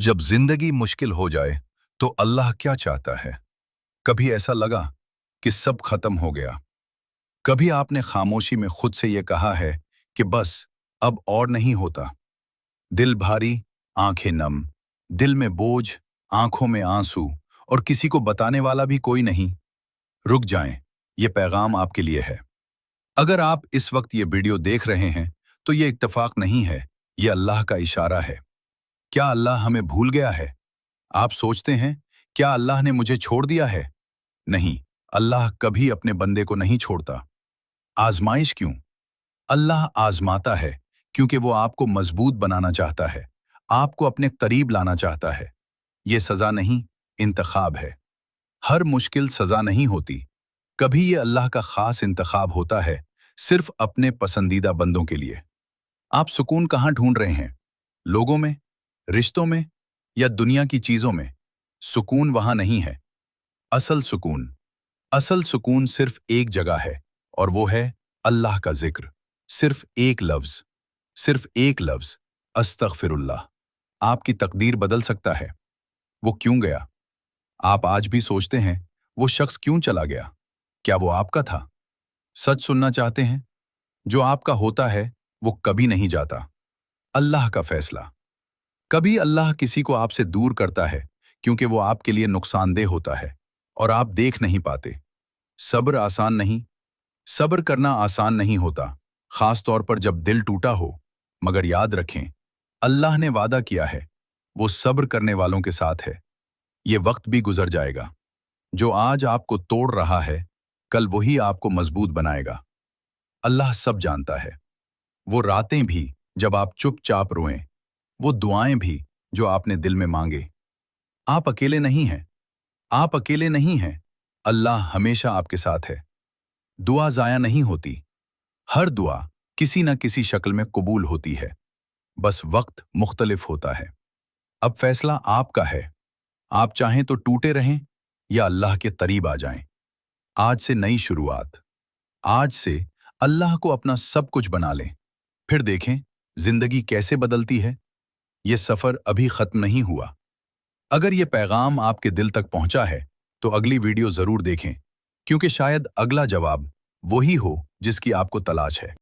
जब जिंदगी मुश्किल हो जाए तो अल्लाह क्या चाहता है? कभी ऐसा लगा कि सब खत्म हो गया? कभी आपने खामोशी में खुद से ये कहा है कि बस अब और नहीं होता? दिल भारी, आंखें नम, दिल में बोझ, आंखों में आंसू, और किसी को बताने वाला भी कोई नहीं। रुक जाएं, ये पैगाम आपके लिए है। अगर आप इस वक्त ये वीडियो देख रहे हैं तो ये इत्तेफाक नहीं है, ये अल्लाह का इशारा है। क्या अल्लाह हमें भूल गया है? आप सोचते हैं, क्या अल्लाह ने मुझे छोड़ दिया है? नहीं, अल्लाह कभी अपने बंदे को नहीं छोड़ता। आजमाइश क्यों? अल्लाह आजमाता है क्योंकि वो आपको मजबूत बनाना चाहता है, आपको अपने करीब लाना चाहता है। ये सजा नहीं, इंतखाब है। हर मुश्किल सजा नहीं होती। कभी ये अल्लाह का खास इंतखाब होता है, सिर्फ अपने पसंदीदा बंदों के लिए। आप सुकून कहाँ ढूंढ रहे हैं? लोगों में, रिश्तों में, या दुनिया की चीजों में? सुकून वहां नहीं है। असल सुकून, असल सुकून सिर्फ एक जगह है, और वो है अल्लाह का जिक्र। सिर्फ एक लफ्ज, सिर्फ एक लफ्ज, अस्तगफिरुल्लाह। आपकी तकदीर बदल सकता है। वो क्यों गया? आप आज भी सोचते हैं, वो शख्स क्यों चला गया? क्या वो आपका था? सच सुनना चाहते हैं? जो आपका होता है वो कभी नहीं जाता। अल्लाह का फैसला। कभी अल्लाह किसी को आपसे दूर करता है क्योंकि वो आपके लिए नुकसानदेह होता है और आप देख नहीं पाते। सब्र आसान नहीं, सब्र करना आसान नहीं होता, खास तौर पर जब दिल टूटा हो। मगर याद रखें, अल्लाह ने वादा किया है, वो सब्र करने वालों के साथ है। ये वक्त भी गुजर जाएगा। जो आज आपको तोड़ रहा है, कल वही आपको मजबूत बनाएगा। अल्लाह सब जानता है। वो रातें भी जब आप चुपचाप रोएं, वो दुआएं भी जो आपने दिल में मांगे। आप अकेले नहीं हैं, आप अकेले नहीं हैं। अल्लाह हमेशा आपके साथ है। दुआ जाया नहीं होती। हर दुआ किसी न किसी शक्ल में कबूल होती है। बस वक्त मुख्तलिफ होता है। अब फैसला आपका है। आप चाहें तो टूटे रहें या अल्लाह के करीब आ जाएं। आज से नई शुरुआत। आज से अल्लाह को अपना सब कुछ बना लें। फिर देखें जिंदगी कैसे बदलती है। ये सफर अभी खत्म नहीं हुआ। अगर ये पैगाम आपके दिल तक पहुंचा है तो अगली वीडियो जरूर देखें, क्योंकि शायद अगला जवाब वही हो जिसकी आपको तलाश है।